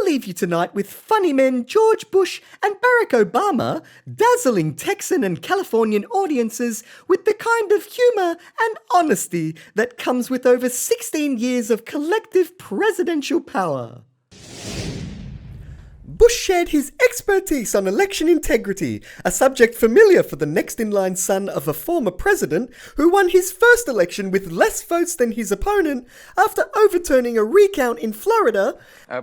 leave you tonight with funny men George Bush and Barack Obama dazzling Texan and Californian audiences with the kind of humour and honesty that comes with over 16 years of collective presidential power. Bush shared his expertise on election integrity, a subject familiar for the next-in-line son of a former president who won his first election with less votes than his opponent after overturning a recount in Florida.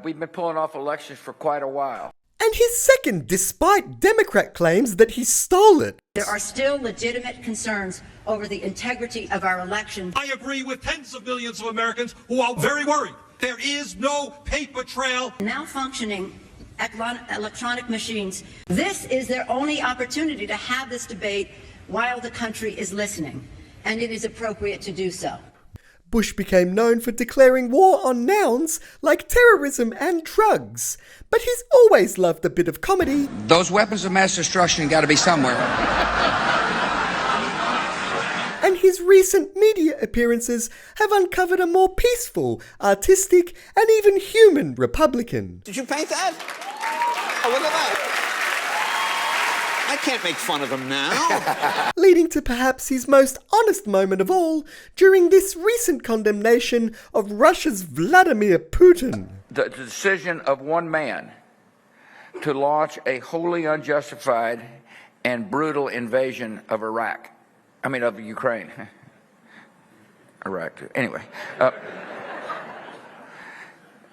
We've been pulling off elections for quite a while. And his second, despite Democrat claims that he stole it. There are still legitimate concerns over the integrity of our election. I agree with tens of millions of Americans who are very worried. There is no paper trail. Malfunctioning electronic machines. This is their only opportunity to have this debate while the country is listening, and it is appropriate to do so. Bush became known for declaring war on nouns like terrorism and drugs, but he's always loved a bit of comedy. Those weapons of mass destruction got to be somewhere. And his recent media appearances have uncovered a more peaceful, artistic, and even human Republican. Did you paint that? Oh, look at that. I can't make fun of him now. Leading to perhaps his most honest moment of all during this recent condemnation of Russia's Vladimir Putin. The decision of one man to launch a wholly unjustified and brutal invasion of of Ukraine. Iraq, anyway.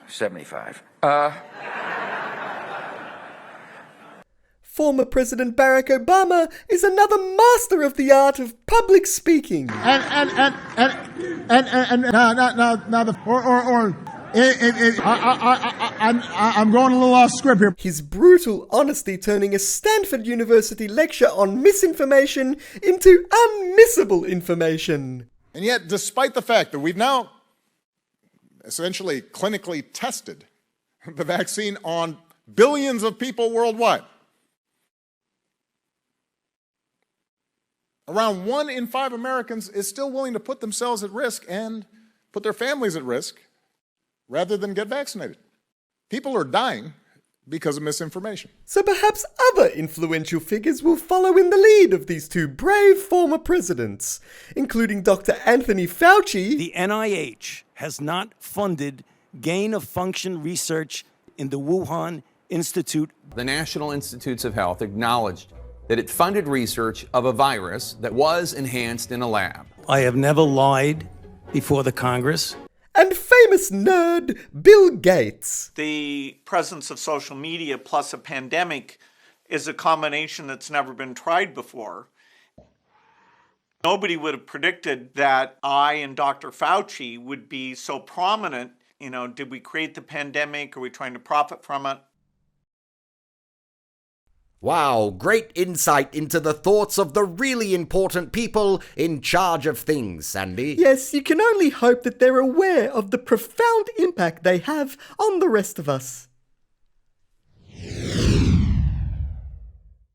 75. Former President Barack Obama is another master of the art of public speaking. I'm going a little off script here. His brutal honesty turning a Stanford University lecture on misinformation into unmissable information. And yet, despite the fact that we've now essentially clinically tested the vaccine on billions of people worldwide, around 1 in 5 Americans is still willing to put themselves at risk and put their families at risk rather than get vaccinated. People are dying because of misinformation. So perhaps other influential figures will follow in the lead of these two brave former presidents, including Dr. Anthony Fauci. The NIH has not funded gain-of-function research in the Wuhan Institute. The National Institutes of Health acknowledged that it funded research of a virus that was enhanced in a lab. I have never lied before the Congress. And famous nerd Bill Gates. The presence of social media plus a pandemic is a combination that's never been tried before. Nobody would have predicted that I and Dr. Fauci would be so prominent. Did we create the pandemic? Are we trying to profit from it? Wow, great insight into the thoughts of the really important people in charge of things, Sandy. Yes, you can only hope that they're aware of the profound impact they have on the rest of us.